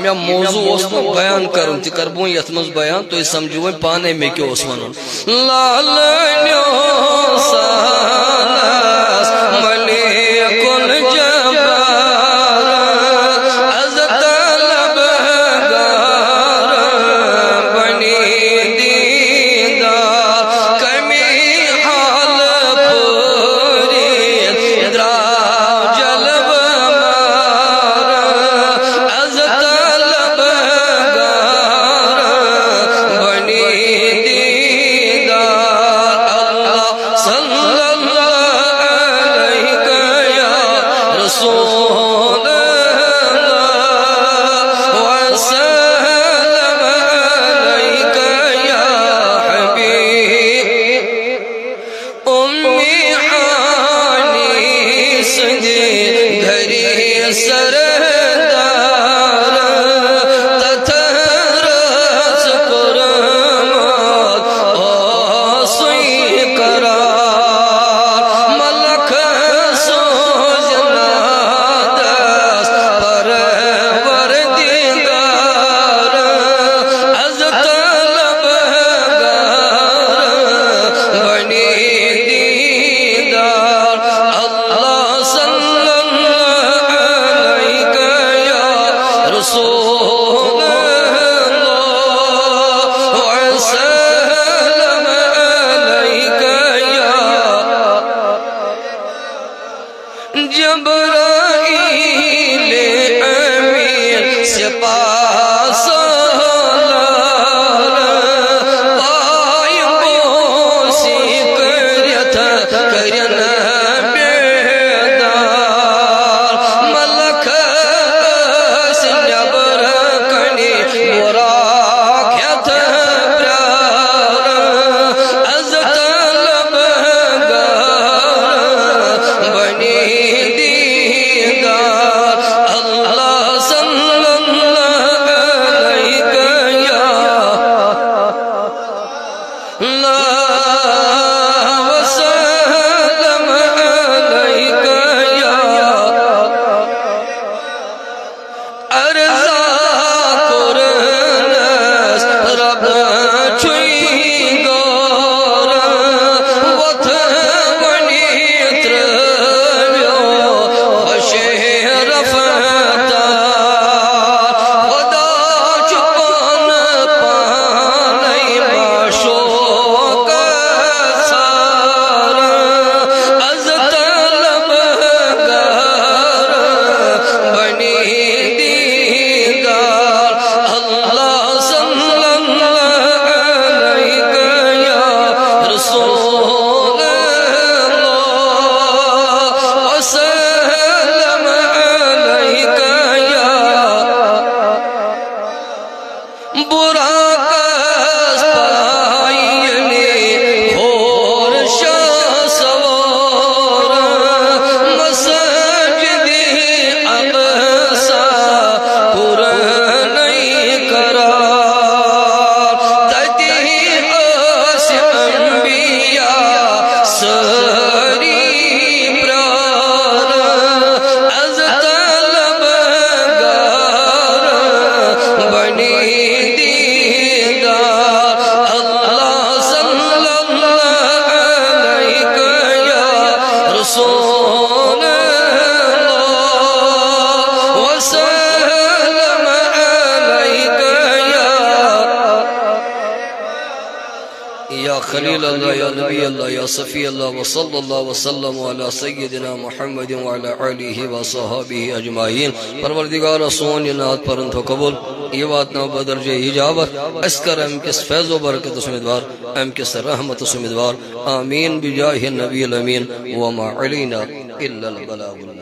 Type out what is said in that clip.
میں موضوع اس میں بیان کروں تھی کربوں یتمز بیان تو اس سمجھویں پانے میں کیوں اس منون لالنیو سانس ملیک الجبار از طلبگار بنی دیدار کمی حال پوری درا جلب مار از طلبگار بنی دیدار اللہ صلی اللہ علیہ یا رسول اللہ وسلم علیک یا حبیب امی حانی سنگی گھری سردار تتھرس پرمات آسوئی قرار ملک سوجنا دست پروردگار از طلبگار بنی دیدار اللہ صلی اللہ علیہ یا رسول اللہ وسلم علیک یا جبرائیل امین سپاہ سالار پائی بوسی کریت کرن بیدار ملک سنبر کنی براکیت پرار از طلبگار بنی دیدار اللہ صلی اللہ علیہ یا وسلم علیک یا ارزا کرنس رب چھوئی گور وطھ بنی ترویو خوشی رفتار خدا چپن پانی معشوق سار از طلبگار بنی دیدار اللہ صلی اللہ علیہ یا رسول اللہ وسلم علیک یا براکس پائیلی خور شاہ سوار مسجدی اقصی پرنی قرار تتی اس انبیاء سری پرار از طلبگار بنی دیدار اللہ صلی اللہ علیہ یا رسول اللہ وسلم علیک یا خلیل اللہ یا نبی اللہ یا صفی اللہ وصلی اللہ وسلم علی سیدنا محمد وعلی آلہ وصحابہ اجمعین پروردگار سون یہ نعت پرند و قبول یہ بات نہ بدرجہ اجابت اسکر ام کس فیض و برکت سمیدوار ام کس رحمت سمیدوار آمین بجاہ النبی الامین وما علینا الا البلاغ